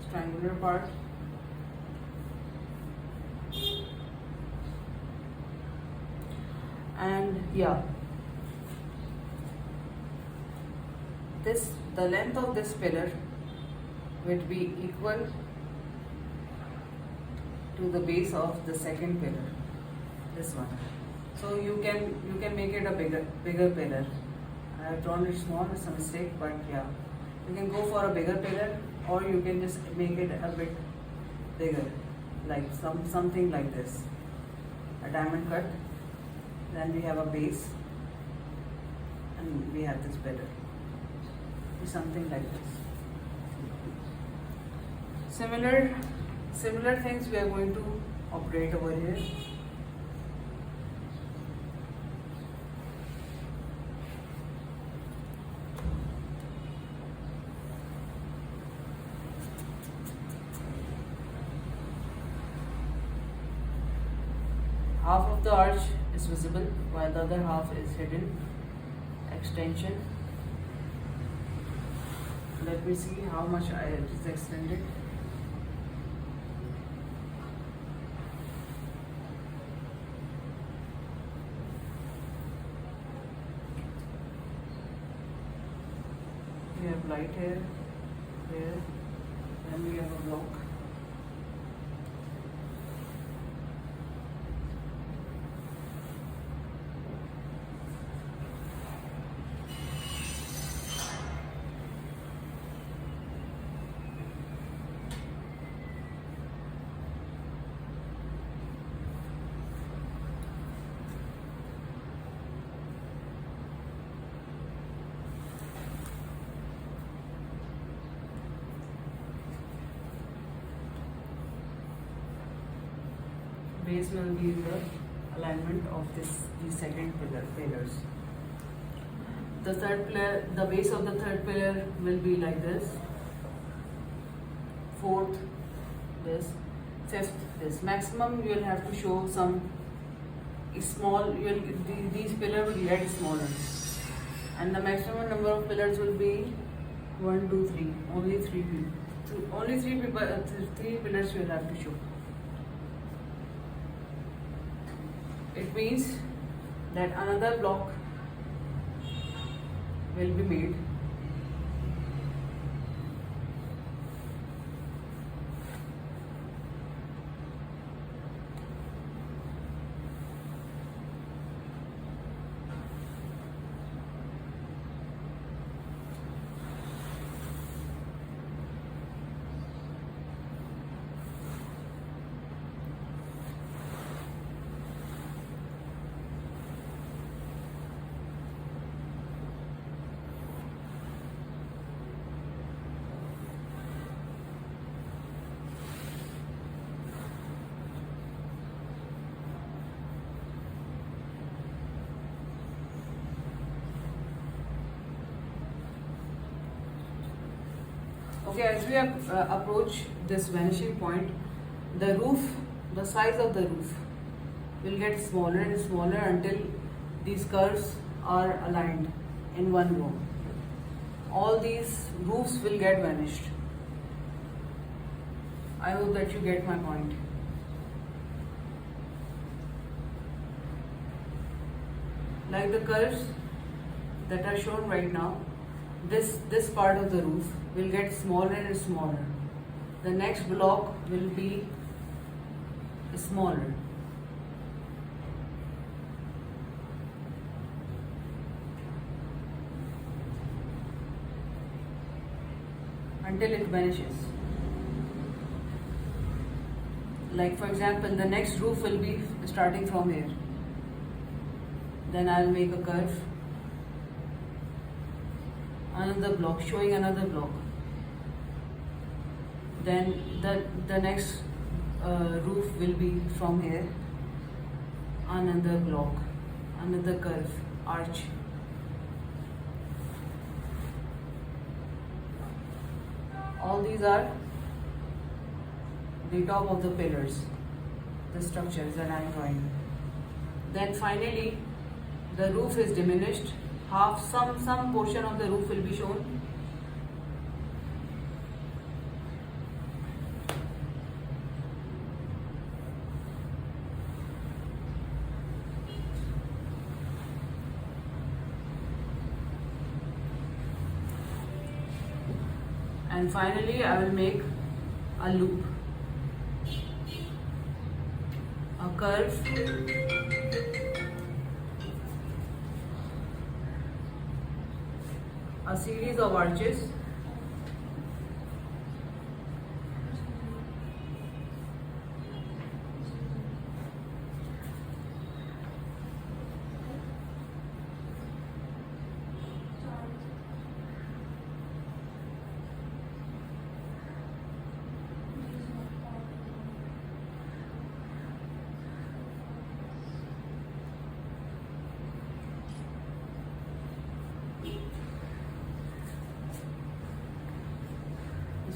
this triangular part. And yeah, the length of this pillar would be equal to the base of the second pillar, this one. So you can make it a bigger pillar. I have drawn it small, it's a mistake, but yeah, you can go for a bigger pillar, or you can just make it a bit bigger, like something like this, a diamond cut. Then we have a base, and we have this pillar. Something like this. Similar things we are going to operate over here. Half of the arch is visible, while the other half is hidden. Extension. Let me see how much I just extended. We have light here, then we have a block. Base will be the alignment of these second pillars. The third pillar, the base of the third pillar will be like this. fourth this, fifth this. Maximum you will have to show some small. These pillars will get smaller, and the maximum number of pillars will be 1, 2, 3. Only three people. Only three people. Three pillars you will have to show. It means that another block will be made. Okay, as we approach this vanishing point, the size of the roof will get smaller and smaller until these curves are aligned in one row. All these roofs will get vanished. I hope that you get my point. Like the curves that are shown right now, this part of the roof will get smaller and smaller. The next block will be smaller. Until it vanishes. Like for example, the next roof will be starting from here. Then I'll make a curve. Another block, showing another block. Then the next roof will be from here. Another block, another curve, arch. All these are the top of the pillars, the structures that I am drawing. Then finally, the roof is diminished. Some portion of the roof will be shown. And finally, I will make a loop, a curve, a series of arches,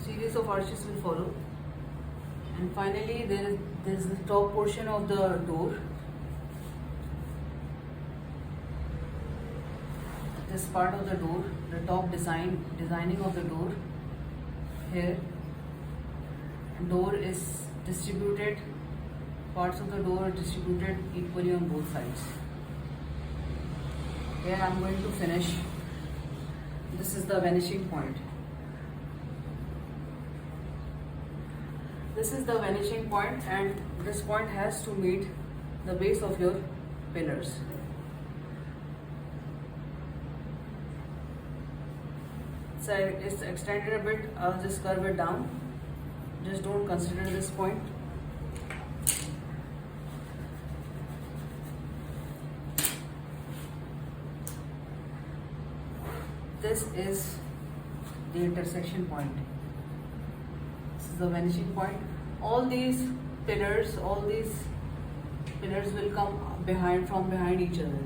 series of arches will follow, and finally there is the top portion of the door. This part of the door, the top designing of the door. Here, door is distributed. Parts of the door are distributed equally on both sides. Here I am going to finish. This is the vanishing point. This is the vanishing point, and this point has to meet the base of your pillars. So it's extended a bit. I'll just curve it down. Just don't consider this point. This is the intersection point. This is the vanishing point. All these pillars will come from behind each other.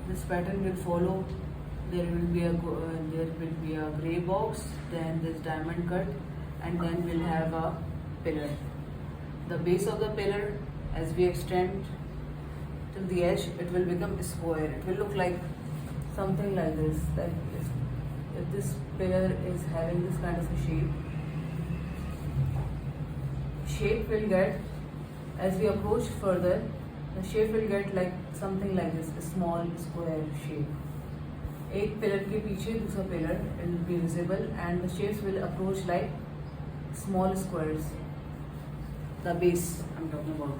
This pattern will follow. There will be a gray box, then this diamond cut, and then we'll have a pillar. The base of the pillar, as we extend till the edge, it will become a square. It will look like something like this. That if this pillar is having this kind of a shape will get, as we approach further, the shape will get like something like this, a small square shape. एक pillar के पीछे दूसरा pillar will be visible and the shapes will approach like small squares. The base I'm talking about.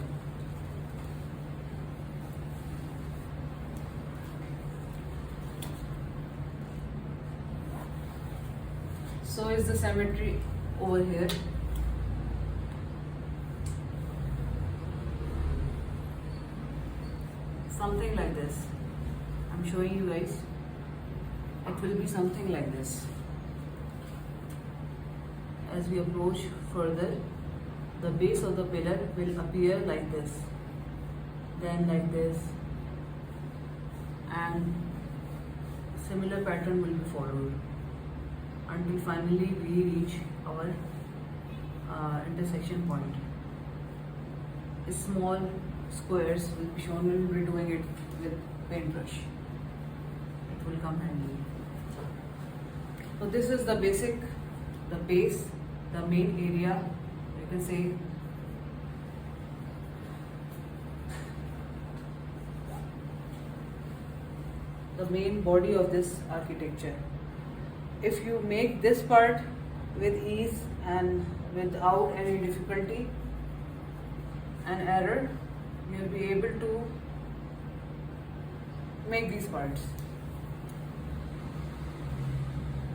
So is the symmetry over here. Something like this. I'm showing you guys. It will be something like this. As we approach further, the base of the pillar will appear like this, then like this, and similar pattern will be followed until finally we reach our intersection point. Small squares will be shown. We will be doing it with paintbrush. It will come handy. So this is the basic, the base, the main area. You can say the main body of this architecture. If you make this part with ease and without any difficulty and error, you'll be able to make these parts.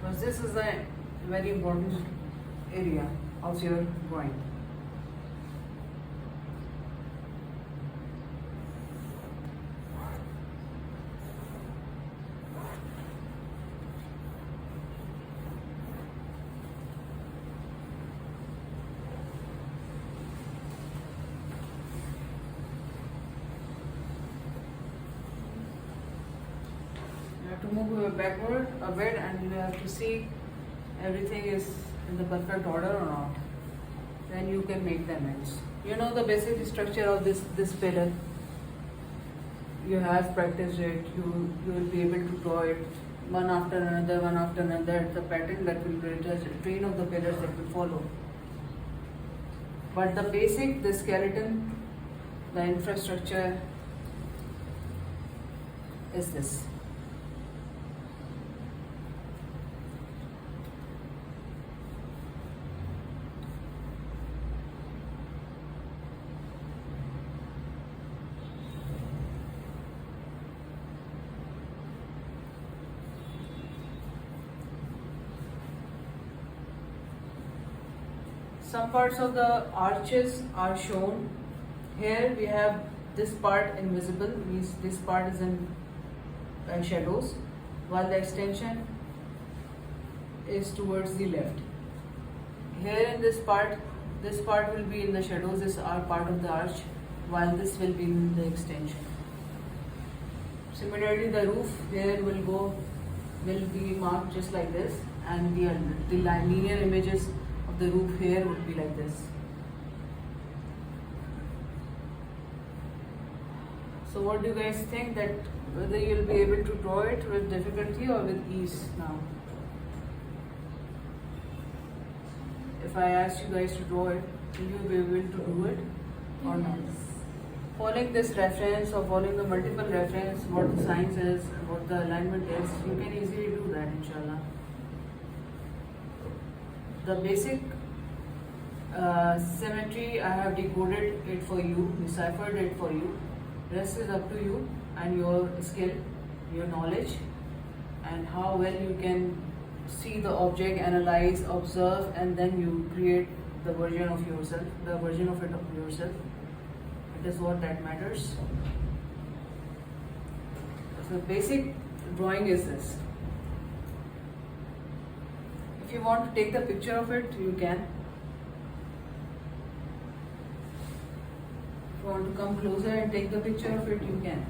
Because this is a very important area of your drawing. You have to move backward a bit and you have to see everything is in the perfect order or not. Then you can make the image. You know the basic structure of this pillar. You have practiced it. You will be able to draw it one after another, one after another. The pattern that will be the train of the pillars that will follow. But the basic, the skeleton, the infrastructure is this. Some parts of the arches are shown. Here we have this part invisible, means this part is in shadows, while the extension is towards the left. Here in this part will be in the shadows, this are part of the arch, while this will be in the extension. Similarly, the roof here will be marked just like this, and the linear images of the roof here would be like this. So what do you guys think, that whether you'll be able to draw it with difficulty or with ease now? If I ask you guys to draw it, will you be able to do it or not? Following this reference or following the multiple reference, what the science is, what the alignment is, you can easily do that, inshallah. The basic symmetry, I have decoded it for you, deciphered it for you. Rest is up to you and your skill, your knowledge, and how well you can see the object, analyze, observe, and then you create the version of yourself, the version of it of yourself. It is what that matters. So basic drawing is this. If you want to take the picture of it, you can. If you want to come closer and take the picture of it, you can.